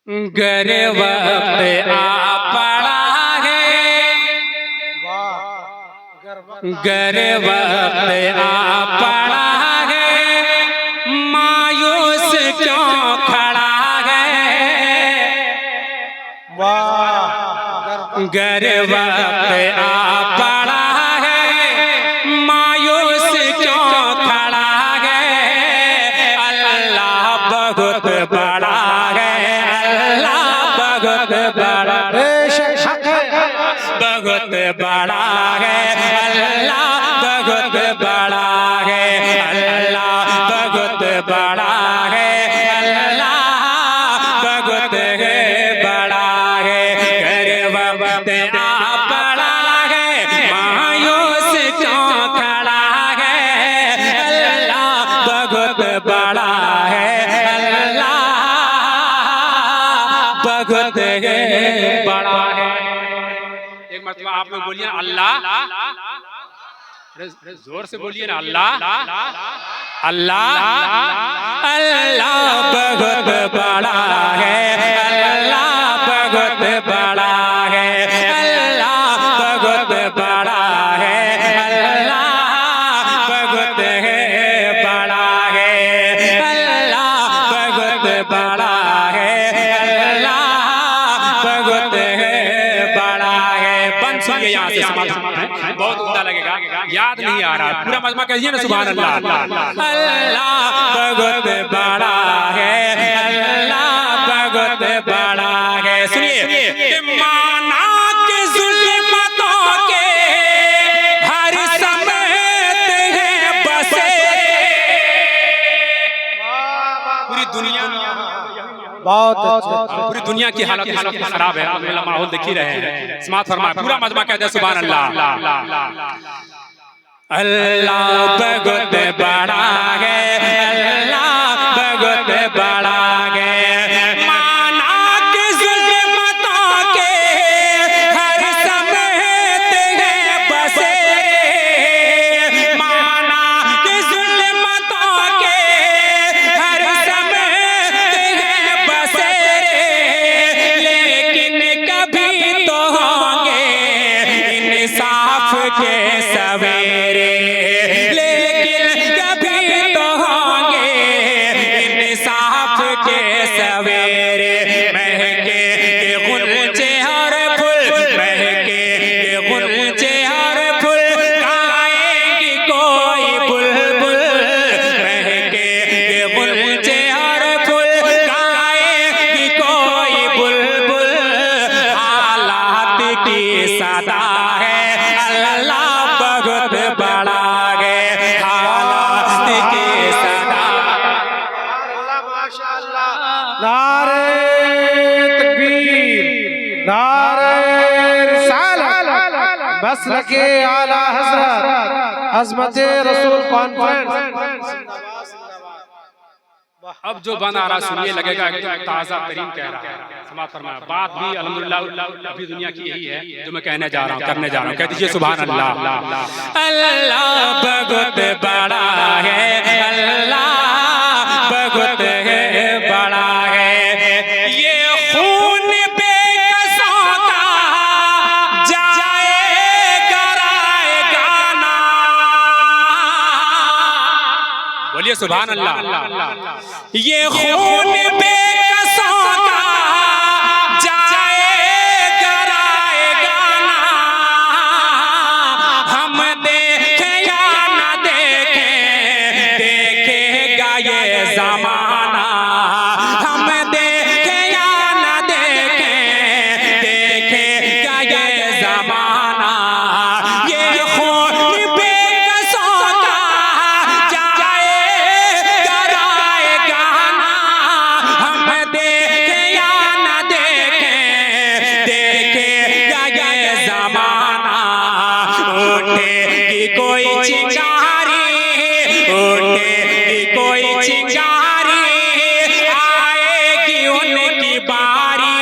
गर वक्त आ पड़ा है, गर वक्त आ पड़ा है, मायूस क्यों खड़ा है। गर वक्त आ पड़ा है, मायूस क्यों खड़ा है। अल्लाह बहुत बड़ा है, बहुत बड़ा बहुत बड़ा है, अल्लाह बहुत बड़ा है, अल्लाह बहुत बड़ा है, अल्लाह बहुत बड़ा है। गर वक्त आ पड़ा है, मायूस क्यों खड़ा है। अल्लाह बहुत बड़ा है, अल्लाह बहुत बड़ा है। एक मरतबा आप लोग बोलिए अल्लाह, जोर से बोलिए ना अल्लाह, अल्लाह अल्लाह बहुत बड़ा है, अल्लाह बहुत बड़ा है, अल्लाह बहुत बड़ा है, अल्लाह बहुत बड़ा है, अल्लाह बहुत बड़ा है, अल्लाह बहुत बड़ा है। बंद सुनिए यहाँ से, बहुत उम्दा लगेगा, याद नहीं आ रहा, पूरा मजमा कहिए ना सुभान अल्लाह। अल्लाह बहुत बड़ा है, अल्लाह बहुत बड़ा है। सुनिए, माना के जुल्मतों के हर समेत है बसे, पूरी दुनिया बहुत अच्छा, पूरी दुनिया की हालत खराब है, माहौल देख ही रहे हैं। समात फरमाए, पूरा मजमा कहते हैं सुभान अल्लाह। अल्लाह बहुत बड़ा है, अल्लाह बहुत बड़ा है। माना के जुल्मतों के हर समेत है बसे, माना के जुल्मतों के हर समेत है बसे, लेकिन कभी तो होंगे इंसाफ के सवेरे, लेकिन कभी तो होंगे इंसाफ के सवेरे। महके गुलचे और फूल, महके गुलचे और फूल, गाएंगी कोई बुलबुल। महके गुलचे और फूल, गाएंगी कोई बुलबुल। हालात की सदा है, अल्लाह बहुत बड़ा है, हालात की सदा। नारे तकबीर, नारे रिसालत, मसलके आला हज़रत, अज़मते रसूल कॉन्फ्रेंस। अब जो बन आ रहा सुनिए, लगेगा एकदम ताजा तरीन कह रहा है। समाप्त फरमाया, बात भी अल्हम्दुलिल्लाह अभी दुनिया की यही है जो मैं कहने जा रहा हूँ, करने जा रहा हूँ। कह दीजिए सुभान अल्लाह। अल्लाह बहुत बड़ा है, अल्लाह बहुत बड़ा है। ये खून बेकसों का जाएगा गाना, बोलिए सुभान अल्लाह। ये खून बेकसों का जाएगा गाना, हम देखे या न देखे, देखेगा ये ज़माना। हम देखे या न देखे, देखेगा ये ज़माना। ये खून बेकसों का जाएगा गाना, हम देखे या न देखे, देखेगा ये ज़माना। उठेगी कोई चिंगारी, उठेगी कोई चिंगारी, आएगी उनकी बारी।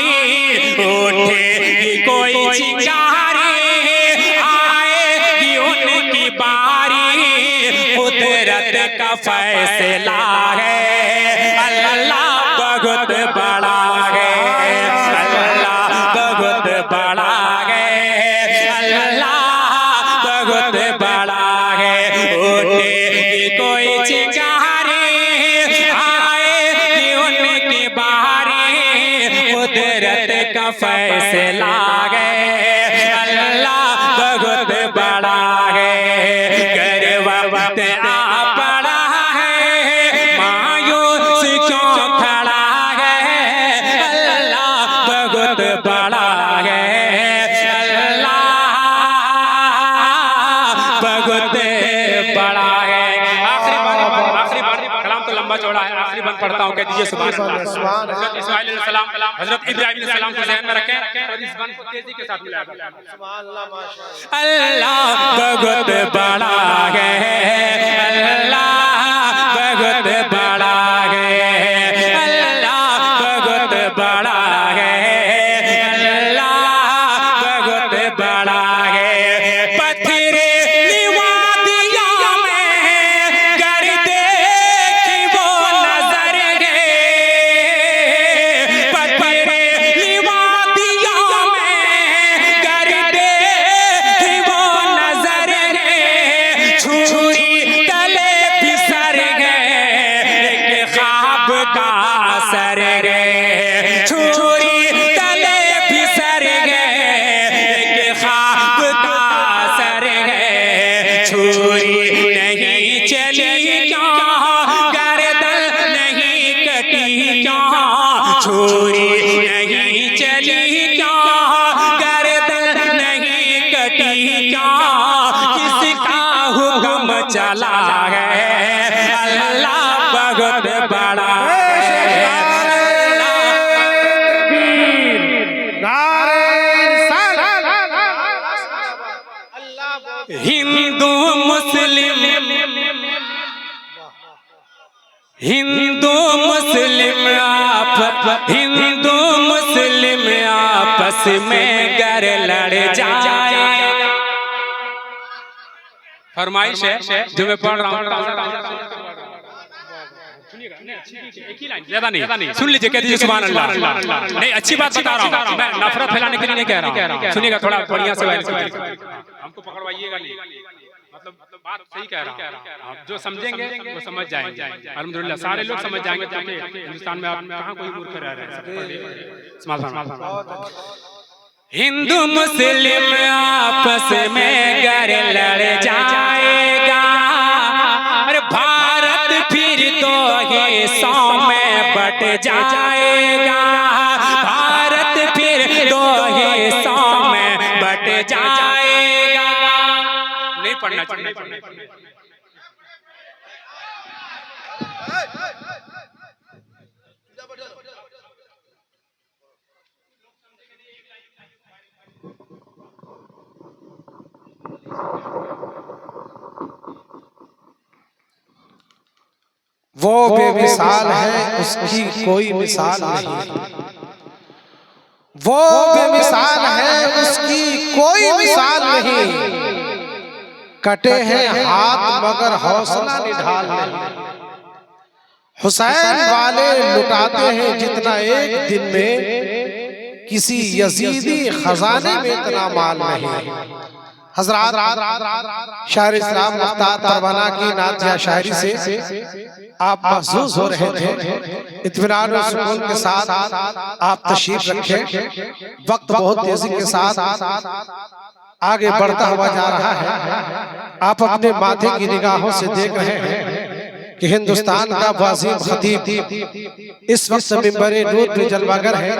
उठेगी कोई चिंगारी, आएगी उनकी बारी। कुदरत का फैसला है, अल्लाह बहुत बड़ा है। का फैसला है, अल्लाह बहुत बड़ा है। कर वक्त आ पड़ा है, मायूस क्यों खड़ा है, अल्लाह बहुत बड़ा है, अल्लाह बहुत बड़ा है। आखिरी बार कलाम तो लंबा चौड़ा है, आखिरी बंद पढ़ता हूँ, कह दीजिए सुभान अल्लाह। हज़रत इस्माइल अलैहिस्सलाम, हज़रत इब्राहीम अलैहिस्सलाम को ज़हन में रखें और इस बंद को तेजी के साथ मिलाएं। सुभान अल्लाह, माशाअल्लाह। अल्लाह बहुत बड़ा है, अल्लाह बहुत बड़ा है, अल्लाह बहुत बड़ा है, अल्लाह बहुत बड़ा है। पथरीली वादियों में कर देखी वो नजर है, पथरीली वादियों में कर देखी वो नजर है। छुरी तले बिसर गए, एक ख्वाब का असर है। छुरी तले बिसर गए, एक ख्वाब का असर है। छुरी नहीं चली क्यों, गर्दन नहीं कटी क्यों, छुरी नहीं चली क्यों, गर्दन नहीं कटी क्यों, किसका हुक्म चला है, अल्लाह बहुत बड़ा है। हिंदू मुस्लिम, हिंदू मुस्लिम हिंदू मुस्लिम आपस में गर लड़ जाए। फरमाइश है जो मैं पढ़ रहा हूँ, एक ही लाइन, ज्यादा नहीं, सुन लीजिए, कह दीजिए सुभान अल्लाह। नहीं, अच्छी बात बता रहा हूँ, मैं नफरत फैलाने के लिए नहीं कह रहा हूँ। सुनिएगा, थोड़ा बढ़िया से हमको पकड़वाइएगा नहीं, मतलब बात सही कह रहा हूँ। जो समझेंगे वो समझ जाएंगे, अल्हम्दुलिल्लाह सारे लोग समझ जाएंगे, क्योंकि हिंदुस्तान में आप कहाँ कोई मूर्ख रह रहे हैं। हिंदू मुस्लिम आपस में गर लड़ जाएगा, अरे भारत फिर तो हिस्सों में बट जाएगा, भारत फिर दो हिस्सों में बट जाएगा। नहीं पढ़ना चाहिए। वो बेमिसाल है, उसकी कोई मिसाल नहीं। वो बेमिसाल है, उसकी कोई मिसाल नहीं। कटे हैं हाथ मगर हौसला निढाल नहीं। हुसैन वाले लुटाते हैं जितना एक दिन में, किसी यजीदी खजाने में इतना माल नहीं। हजरात, शायर इस्लाम मुख्तार परवाना की नातिया शायरी से आप महसूस हो रहे थे, इत्मीनान और सुकून के साथ आप तशरीफ रखें। वक्त बहुत तेजी के साथ आगे बढ़ता हुआ जा रहा है। आप अपने माथे की निगाहों से देख रहे हैं कि हिंदुस्तान का वाज़ीम खतीब इस वक्त मिंबरे नूर पे जलवागर है,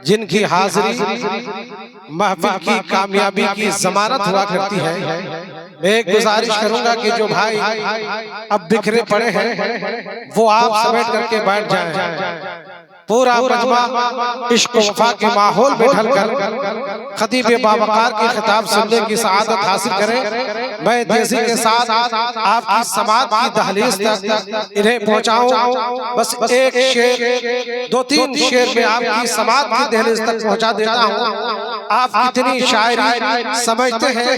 जिनकी हाजिरी महफिल की कामयाबी की जमानत हुआ करती है। मैं एक गुजारिश करूंगा कि जो भाई अब बिखरे पड़े हैं वो आप समेट करके बैठ जाएं। पूरा मजमा इश्क वफा के माहौल में ढलकर खतीब बावकार के खिताब सुनने की सआदत हासिल करें। मैं तेजी के साथ आपकी समात की दहलीज तक इन्हें पहुंचाऊं। बस एक शेर, दो तीन शेर में आपकी समात की दहलीज तक पहुंचा देता हूं। आप कितनी शायरी समझते हैं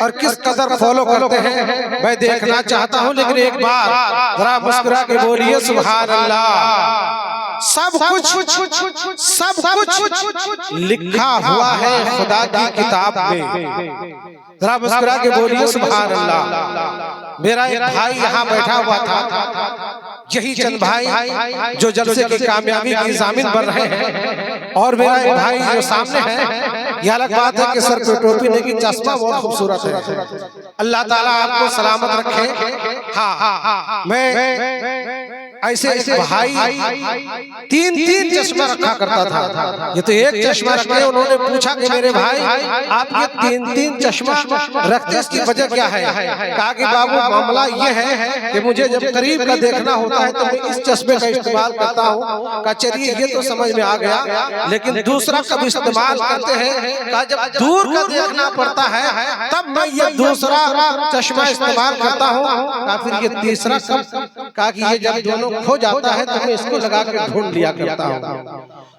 और किस कदर फॉलो करते हैं मैं देखना चाहता हूं, लेकिन एक बार जरा मुस्कुरा के बोलिए सुभान अल्लाह। सब कुछ लिखा हुआ है खुदा की किताब में। जरा मुस्कुरा के बोलिए सुभान अल्लाह। मेरा एक भाई यहाँ बैठा हुआ था, यही चंद भाई जो जलसे की कामयाबी की जामिन बन रहे हैं और मेरा ये भाई जो सामने है, यह अलग बात है कि सर पे टोपी नहीं, की चश्मा बहुत खूबसूरत है। अल्लाह ताला आपको सलामत रखे। हाँ, मैं ऐसे भाई 3-3 चश्मा रखा करता था। ये तो एक चश्मा रखे। उन्होंने पूछा कि मेरे भाई आप ये 3-3 चश्मा रखते, इसकी वजह क्या है? कहा कि बाबू मामला ये है कि मुझे जब करीब का देखना होता है तो मैं इस चश्मे का इस्तेमाल करता हूँ। का चलिए ये तो समझ में आ गया, लेकिन दूसरा कब इस्तेमाल करते हैं? का जब दूर का देखना पड़ता है तब मैं ये दूसरा चश्मा इस्तेमाल करता हूँ। का फिर ये तीसरा कब? का कि ये जब दोनों खो जाता है तो मैं इसको लगा के ढूंढ लिया करता हूँ।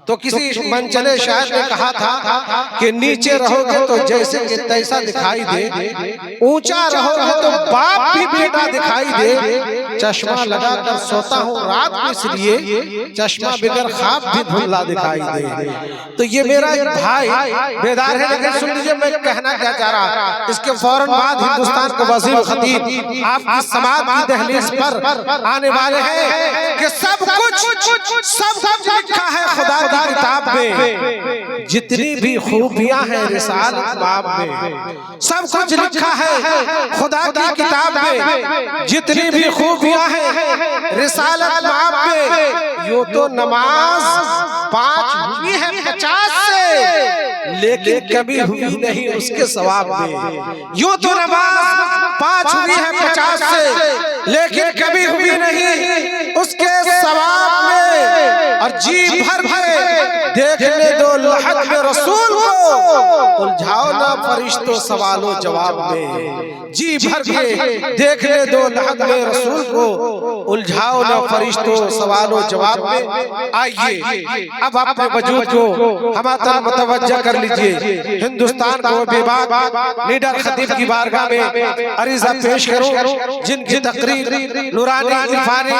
तो किसी मनचले शायर ने कहा था कि नीचे रहोगे तो जैसे कि तैसा दिखाई दे, ऊंचा रहोगे तो बाप भी बेटा दिखाई दे। चश्मा लगाकर सोता हूँ रात में इसलिए चश्मा बगैर ख्वाब भी धुंधला दिखाई दे। तो ये मेरा एक भाई बेदार है, लेकिन सुन लीजिए मैं कहना क्या चाह रहा। इसके फौरन बाद हिंदुस्तान के वजीर खतीब आपकी समाज की दहलीज पर आने वाले हैं कि सब कुछ लिखा है खुदा की किताब में, जितनी भी खूबियां हैं रिसालत बाब में। सब कुछ लिखा है खुदा की किताब में, जितनी भी खूबियां हैं रिसालत बाब में। यूं तो नमाज 5 हुई है 50 से, लेकिन कभी हुई नहीं उसके सवाब में। यूं तो नमाज 5 हुई है 50 से, लेकिन कभी हुई नहीं उसके सवाब में। और जी भर देखने दो लहद में रसूल को, उलझाओ ना फरिश्तों सवालों जवाब में। जी भर के देखने दो लहद में रसूल को, उलझाओ ना फरिश्तों सवालों जवाब में। आइए अब अपने वजूद को हमारा मुतवज्जह कर लीजिए। हिंदुस्तान को बेबाक लीडर खतीब की बारगाह में अरीज़ा पेश करूं, जिनकी तकरीर नूरानी इरफानी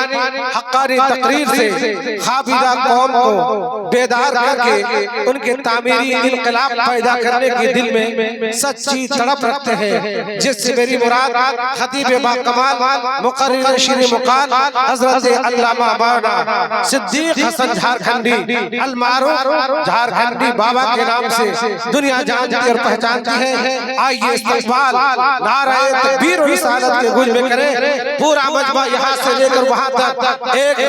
हक्कानी तकरीर से खाबिदा कौम को बेदार करके उनके तामीरी इनकलाब पैदा करने की दिल में सच्ची तड़प रखते हैं। जिससे मेरी मुराद खतीब बाकमाल मुकर्रिर शीर मुकाल हजरत अल्लामा मौलाना सिद्दीक हसन झारखंडी अलमारूफ झारखंडी बाबा के नाम से दुनिया जानती और पहचानती है। आइए इस्तकबाल नारे तकबीर और रिसालत के गुंज में करें। पूरा मजमा यहाँ से लेकर वहाँ तक एक